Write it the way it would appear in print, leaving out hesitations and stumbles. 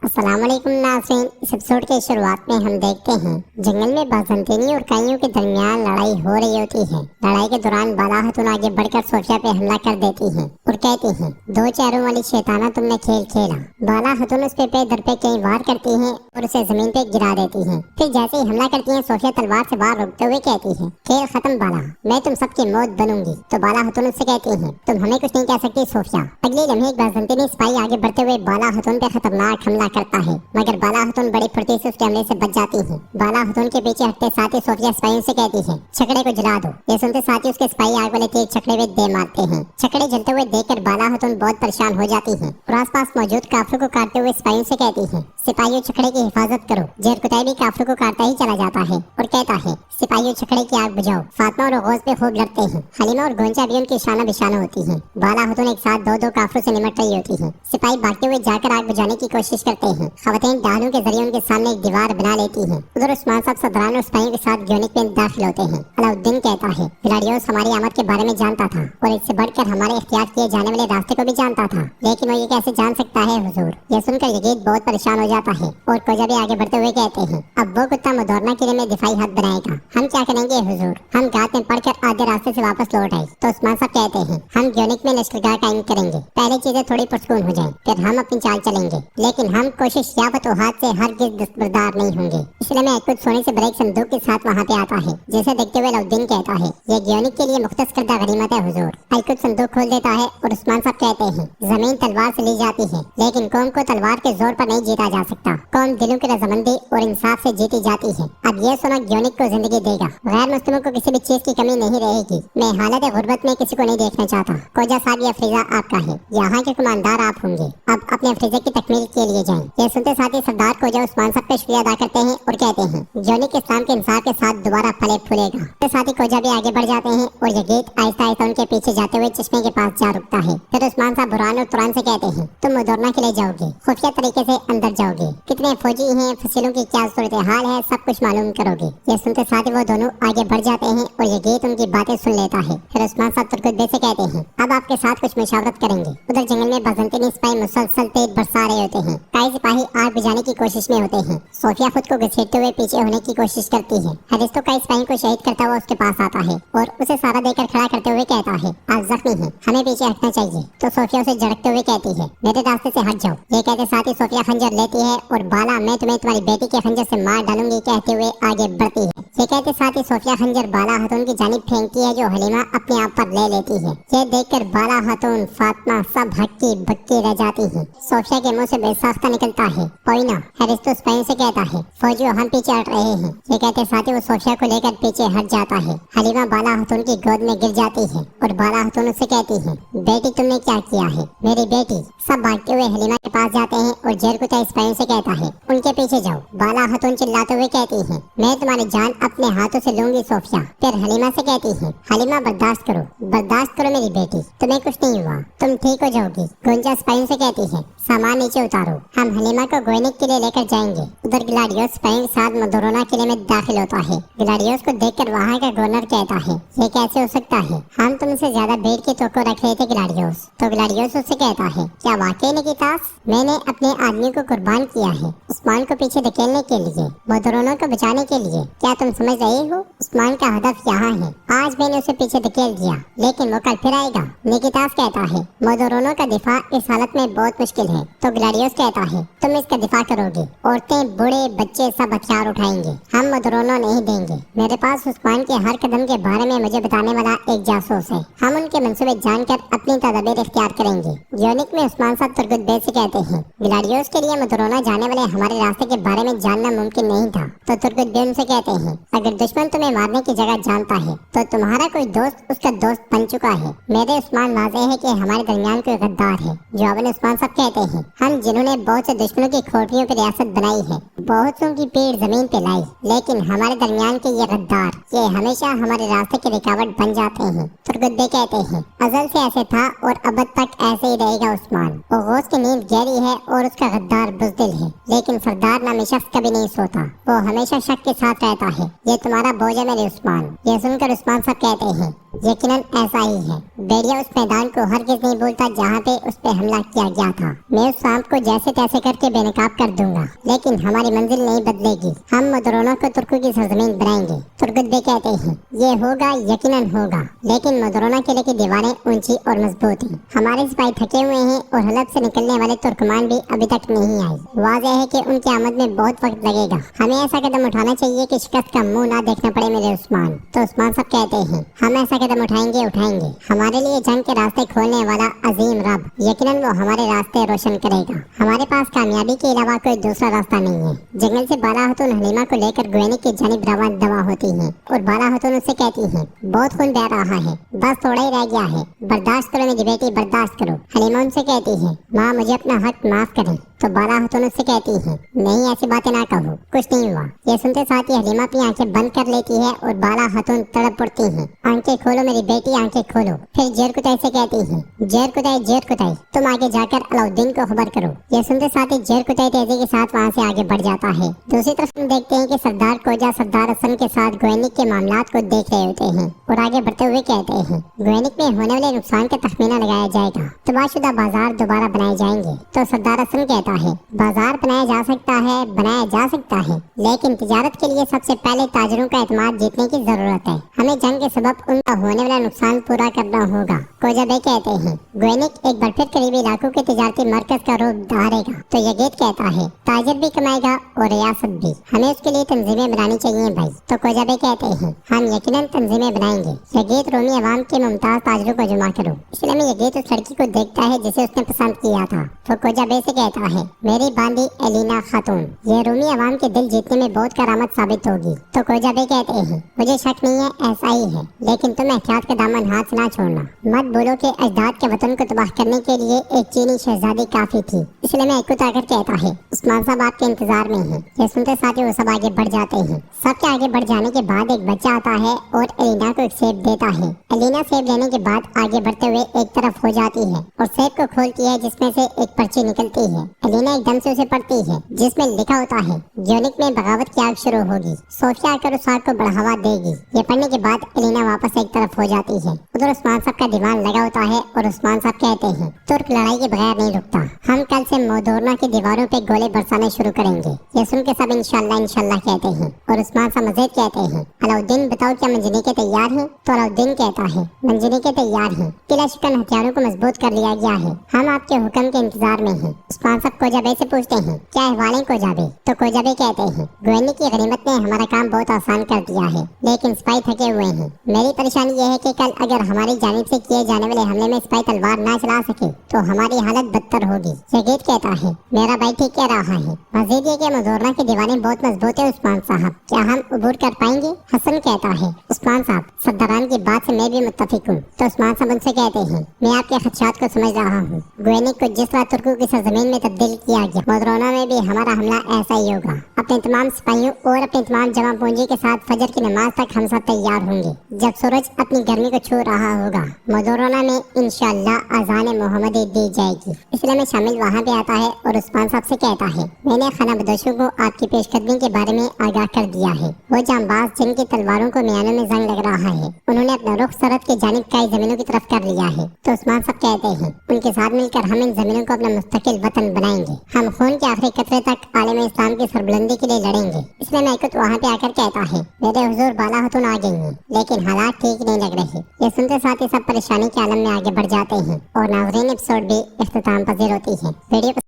अस्सलामुअलैकुम नाज़रीन। इस एपिसोड के शुरुआत में हम देखते हैं जंगल में बाज़ंतीनी और काइयों के दरमियान लड़ाई हो रही होती है। लड़ाई के दौरान बाला खातून आगे बढ़कर सोफिया पे हमला कर देती है और कहती है, दो चेहरों वाली शैताना तुमने खेल खेला। बाला खातून उस पे दर पे कई वार करती है और उसे जमीन पे गिरा देती है। फिर जैसे ही हमला करती है, सोफिया तलवार से वार रोकते हुए कहती है, खेल खत्म बाला, मैं तुम सबकी मौत बनूंगी। तो बाला खातून उससे कहती है, तुम हमें कुछ नहीं कह सकती सोफिया। अगले लम्हे एक बाज़ंतीनी सिपाही आगे बढ़ते हुए बाला खातून पे खतरनाक हमला करता है, मगर बाला खातून बड़ी फुर्ती से उसके हमले से बच जाती है। बाला खातून के पीछे हटते साथ ही सोफिया सिपाहियों से कहती है, छकड़े को जला दो। ये सुनते साथ ही उसके सिपाही आग वाले तेज छकड़े में दे मारते हैं। छकड़े जलते हुए देखकर बाला खातून बहुत परेशान हो जाती है और आसपास मौजूद काफिरों को काटते हुए सिपाहियों से कहती है, सिपाहियों छकड़े की हिफाजत करो। जेर कुतैबी काफिरों को काटता ही चला जाता है और कहता है, सिपाहियों छकड़े की आग बुझाओ। फातिमा और गौस पे खूब लड़ते हैं। हलीमा और गोंचा भी उनकी शाना बिशाना होती है। बाला खातून एक साथ दो काफिरों से निमट रही होती है। सिपाही भागते हुए जाकर आग बुझाने की कोशिश करते हैं। खवातीन डालों के जरिए उनके सामने एक दीवार बना लेती हैं। उधर उस्मान साहब सदरान और सिपाहियों के साथ ग्योनिक में दाखिल होते हैं। अलाउद्दीन कहता है, ग्लैडियोस हमारी आमद के बारे में जानता था और इससे बढ़कर हमारे इख्तियार किए जाने वाले रास्ते को भी जानता था, लेकिन वो ये कैसे जान सकता है हुजूर। यह सुनकर यजीद बहुत परेशान हो जाता है और कोजा भी आगे बढ़ते हुए कहते हैं, अब वो कुत्ता मदोरना किले में दिफाई हद बनाएगा, हम क्या करेंगे हुजूर। हम घात में पड़कर आधे रास्ते से वापस लौट आए। तो उस्मान साहब कहते हैं, हम ग्योनिक में लश्करगाह कायम करेंगे, पहले चीजें थोड़ी पुरसकून हो जाएं, फिर हम अपनी चाल चलेंगे, लेकिन हम कोशिश या फतूहात से हरगिज़ दस्तबरदार नहीं होंगे। इसलिए मैं कुछ सोने से भरे एक संदूक के साथ वहाँ पे आता है, जिसे देखते हुए अलाउद्दीन कहता है, ये ग्योनिक के लिए मुख्तस करदा गनीमत है हुजूर। अलकुत संदूक खोल देता है और उस्मान साहब कहते हैं, जमीन तलवार से ली जाती है, लेकिन कौम को तलवार के जोर पर नहीं जीता जा सकता। कौम दिलों की रजामंदी और इंसाफ से जीती जाती है। अब ये सोना ग्योनिक को जिंदगी देगा। गैर मुस्लिमों को किसी भी चीज की कमी नहीं रहेगी। मैं हालत गुर्बत में किसी को नहीं देखना चाहता। कोजा साहब, ये अफरीजा आपका है, यहाँ के कमांडर आप होंगे। अब अपने अफरीजे की तकमील के लिए जाएं। ये सुनते साथ ही सरदार कोजा उस्मान साहब का शुक्रिया अदा करते हैं और कहते हैं, ग्योनिक इस्लाम के इंसाफ के साथ दोबारा फले फूलेगा। तो साथ ही कोजा भी आगे बढ़ जाते हैं और यजीद आहिस्ता आहिस्ता उनके पीछे जाते हुए चश्मे के पास जा रुकता है। फिर उस्मान साहब बुरहान और तुरान से कहते हैं, तुम मदोरना के लिए जाओगे, खुफिया तरीके से अंदर जाओगे, कितने फौजी हैं, फसीलों की क्या सूरत हाल है, सब कुछ मालूम करोगे। ये सुनते साथ ही वो दोनों आगे बढ़ जाते हैं और यजीद उनकी बातें सुन लेता है। फिर उस्मान साहब तुर्कुत बे से कहते हैं, अब आपके साथ कुछ मशावरत करेंगे। उधर जंगल में बाज़ंतीनी सिपाही मुसलसल तेज बरसा रहे होते हैं। कई सिपाही आग बुझाने की कोशिश में होते हैं। सोफिया खुद को घसीटते हुए पीछे होने की कोशिश करती है। हरिस्तो कई सिपाही को शहीद करता हुआ उसके पास आता है और उसे सारा देकर खड़ा करते हुए कहता है, आप जख्मी हैं, हमें पीछे हटना चाहिए। तो सोफिया उसे झड़कते हुए कहती है, मेरे रास्ते से हट जाओ। ये कहते साथ ही सोफिया खंजर लेती है और बाला, मैं तुम्हें तुम्हारी बेटी के खंजर से मार डालूंगी कहते हुए आगे बढ़ती है। ये कहते साथ ही सोफिया खंजर बाला खातून की जानिब फेंकती है, जो हलीमा अपने आप पर ले लेती है। ये देखकर बाला खातून, फातिमा सब हक्की बक्की रह जाती है। सोफिया के मुंह से बेसाख्ता निकलता है, कोई ना। हरिस्तो सिपाही से कहता है, फौजियों हम पीछे हट रहे हैं। ये कहते साथ ही वो सोफिया को लेकर पीछे हट जाता है। हलीमा बाला खातून की गोद में गिर जाती है और बाला खातून उससे कहती है, बेटी तुमने क्या किया है, मेरी बेटी। सब भागते हुए हलीमा के पास जाते हैं और जेर कुत्ता सिपाही से कहता है, उनके पीछे जाओ। बाला खातून चिल्लाते हुए कहती है, मैं तुम्हारी जान अपने हाथों से लूंगी सोफिया। फिर हलीमा से कहती है, हलीमा बर्दाश्त करो मेरी बेटी, तुम्हें कुछ नहीं हुआ, तुम ठीक हो जाओगी। गुंजा सिपाही से कहती है, सामान नीचे उतारो, हम हलीमा को गोयनिक के लिए लेकर जाएंगे। उधर ग्लाडियोस सिपाही के साथ मदोरना किले में दाखिल होता है। ग्लाडियोस को देखकर वहाँ का गवर्नर कहता है, ये कैसे हो सकता है, हम तुमसे ज्यादा भीड़ की तोको रख रहे थे ग्लाडियोस। तो ग्लाडियोस उससे कहता है, क्या वाकई निकितास, मैंने अपने आदमी को कुर्बान किया है उस्मान को पीछे धकेलने के लिए, मदोरना को बचाने के लिए। क्या तुम समझ रहे हो, उस्मान का हदफ यहाँ है। आज मैंने उसे पीछे धकेल दिया, लेकिन वो कल फिर आएगा। निकितास कहता है, मदोरना का दिफा इस हालत में बहुत मुश्किल है। तो ग्लाडियोस कहता है, तुम इसका दिफा करोगे, औरतें बूढ़े बच्चे सब हथियार उठाएंगे, हम मदोरना नहीं देंगे। मेरे पास उस्मान के हर कदम के बारे में मुझे बताने वाला एक जासूस है, हम उनके मंसूबे जानकर अपनी तदबीर इख्तियार करेंगे। ग्योनिक में उस्मान साहब तुर्कुत बे से कहते हैं, ग्लाडियोस के लिए मदोरना जाने वाले हमारे रास्ते के बारे में जानना मुमकिन नहीं था। तो तुर्कुत बे उनसे कहते हैं, अगर दुश्मन तुम्हें मारने की जगह जानता है तो तुम्हारा कोई दोस्त उसका दोस्त बन चुका है। मेरे उस्मान वाज़ेह है कि हमारे दरमियान कोई गद्दार है। जवाब उस्मान साहब कहते हैं, हम जिन्होंने बहुत से दुश्मनों की खोपड़ियों पर रियासत बनाई है, बहुत सौ की पीठ जमीन पे लाई, लेकिन हमारे दरमियान के ये गद्दार, ये हमेशा हमारे रास्ते की रुकावट बन जाते हैं। तुर्कुत बे कहते हैं, अजल से ऐसे था और अब तक ऐसे ही रहेगा उस्मान। वो गौस की नींद गहरी है और उसका गद्दार बुज़दिल है, लेकिन सरदार नामी शख्स कभी नहीं सोता, वो हमेशा शक के साथ रहता है। ये तुम्हारा बोझ है मेरे उस्मान। ये सुनकर उस्मान साहब कहते हैं, यकीनन ऐसा ही है। बेड़िया उस मैदान को हरगिज नहीं भूलता जहाँ पे उस पे हमला किया गया था। मैं उस सांप को जैसे तैसे करके बेनकाब कर दूंगा, लेकिन हमारी मंजिल नहीं बदलेगी। हम मदरोना को तुर्कों की सरजमीन बनाएंगे। तुर्गुत बे कहते हैं, ये होगा, यकीनन होगा, लेकिन मदरोना किले की दीवारें ऊंची और मजबूत हैं। हमारे सिपाही थके हुए हैं और हलब से निकलने वाले तुर्कमान भी अभी तक नहीं आए। वाज़ेह है कि उनकी आमद में बहुत वक्त लगेगा। हमें ऐसा कदम उठाना चाहिए कि शिकस्त का मुंह ना देखना पड़े मेरे उस्मान। तो उस्मान साहब कहते हैं, हम ऐसा कदम उठाएंगे। हमारे लिए जंग के रास्ते खोलने वाला अजीम रब, यकीनन वो हमारे रास्ते रोशन करेगा। हमारे पास कामयाबी के अलावा कोई दूसरा रास्ता नहीं है। जंगल से बाला हतून हलीमा को लेकर गोयनी की जानिब रवान दवा होती है और बाला हतून उससे कहती है, बहुत खून बह रहा है, बस थोड़ा ही रह गया है, बर्दाश्त करो मेरी बेटी, बर्दाश्त करो। हलीमा उनसे कहती है, माँ मुझे अपना हक माफ करें। तो बाला हतून उससे कहती है, नहीं ऐसी बातें ना कहो, कुछ नहीं हुआ। ये सुनते साथ ही हलीमा अपनी आंखें बंद कर लेती है और बाला हतून तड़प उठती है। आंखें खोलो मेरी बेटी, आंखें खोलो। फिर जेर कुताई से कहती है, जेर कुताई तुम आगे जाकर अलाउद्दीन को खबर करो। ये सुनते साथ ही जेर कुताई तेजी के साथ वहाँ से आगे बढ़ जाता है। दूसरी तरफ हम देखते हैं कि सरदार कोजा सरदार हसन के साथ गोयनिक के मामलात को देख रहे होते हैं और आगे बढ़ते हुए कहते हैं, गोयनिक में होने वाले नुकसान का तखमीना लगाया जाएगा, तबाहशुदा बाजार दोबारा बनाए जाएंगे। तो सरदार हसन कहता है, बाजार बनाया जा सकता है, लेकिन तिजारत के लिए सबसे पहले ताजरों का एतमाद जीतने की जरूरत है। हमें जंग के सबब उनका होने वाला नुकसान पूरा करना होगा। कोजा बे कहते हैं, गोयनिक एक बार फिर करीबी इलाकों के तिजारती मरकज का रूप धारेगा। तो यगेत कहता है, ताजर भी कमाएगा और रियासत भी, हमें उसके लिए तंजीमें बनानी चाहिए भाई। तो कोजा बे कहते हैं, हम यकीनन तंजीमें बनाएंगे। यगेत रोमी अवाम के मुमताज ताजरों को जमा करो। इसलिए में यगेत उस लड़की को देखता है जिसे उसने पसंद किया था। तो कोजा बे से कहता है, मेरी बांदी एलिना खातून, ये रूमी अवाम के दिल जीतने में बहुत करामत साबित होगी। तो कोजा बे कहते हैं, मुझे शक नहीं है, ऐसा ही है, लेकिन तुम एहतियात का दामन हाथ से ना छोड़ना। मत बोलो कि अजदाद के वतन को तबाह करने के लिए एक चीनी शहजादी काफी थी। इसलिए मैं एक आकर कहता है, उस्मान साहब आपके इंतजार में हैं। ये सुनते साथ ही वो सब आगे बढ़ जाते हैं। सबके आगे बढ़ जाने के बाद एक बच्चा आता है और एलिना को एक सेब देता है। एलिना सेब लेने के बाद आगे बढ़ते हुए एक तरफ हो जाती है और सेब को खोलती है, जिसमें से एक पर्ची निकलती है। एलिना एकदम से उसे पढ़ती है, जिसमें लिखा होता है, यूनिक में बगावत की आग शुरू होगी, सोफिया आकर उस आग को बढ़ावा देगी। ये पढ़ने के बाद एलिना वापस एक तरफ हो जाती है। उधर उस्मान साहब का दीवान लगा होता है और उस्मान साहब कहते हैं, तुर्क लड़ाई के बगैर नहीं रुकता, हम कल से मोदोरना की दीवारों पे गोले बरसाने शुरू करेंगे। ये सुन के सब इंशाल्लाह कहते हैं और उस्मान साहब मजीद कहते हैं, अलाउद्दीन बताओ क्या मंजनी के तैयार हैं? तो अलाउद्दीन कहता है, मंजनी के तैयार हैं, किला शिकन हथियारों को मजबूत कर लिया गया है, हम आपके हुक्म के इंतजार में हैं। उस्मान साहब कोजाबे से पूछते हैं, क्या अहवाल है कोजाबे? तो कोजाबे कहते हैं, गोयनी की गनीमत ने हमारा काम बहुत आसान कर दिया है, लेकिन सिपाही थके हुए हैं। मेरी परेशानी यह है कि कल अगर हमारी जानिब से किए जाने वाले हमले में सिपाही तलवार ना चला सके तो हमारी हालत बदतर होगी। यगीत कहता है, मेरा भाई ठीक कह रहा है, मजीद ये कि मोदोरना की दीवारें बहुत मजबूत है उस्मान साहब, क्या हम अबूर कर पाएंगे? हसन कहता है, उस्मान साहब सरदारान की बात से मैं भी मुत्तफिक हूँ। तो उस्मान साहब उनसे कहते हैं, मैं आपके खदशात को समझ रहा हूँ। गोयनिक को जिस तरह तुर्कों की सरजमीन में तब्दील किया गया, मोदोरना में भी हमारा हमला ऐसा ही होगा। अपने तमाम सिपाहियों और अपने तमाम जमा पूंजी के साथ फजर की नमाज तक हम सब तैयार होंगे। जब सूरज अपनी गर्मी को छू रहा होगा, मोदोरना में इंशाअल्लाह अज़ान मोहम्मदी दी जाएगी। इसलिए में शामिल वहाँ पे आता है और उस्मान साहब से कहता है, मैंने खाना बदोशों को आपकी पेशकदमी के बारे में आगाह कर दिया है। वो जांबाज जिनकी तलवारों को म्यानों में जंग लग रहा है, उन्होंने अपना रुख सरहद की जानिब कई जमीनों की तरफ कर लिया है। तो उस्मान साहब कहते हैं, उनके साथ मिलकर हम इन जमीनों को अपना मुस्तकिल वतन बनाएंगे। हम खून के आखिरी कतरे तक आलम इस्लाम की सरबुलंदी के लिए लड़ेंगे। इसलिए मैकुत वहाँ पे आकर कहता है, मेरे हुजूर बाला हतून आ गई हैं, लेकिन हालात ठीक नहीं लग रहे। ये सुनते साथ ही सब परेशानी के आलम में आगे बढ़ जाते हैं और नाज़रीन एपिसोड भी इख्तिताम पजीर होती है। वीडियो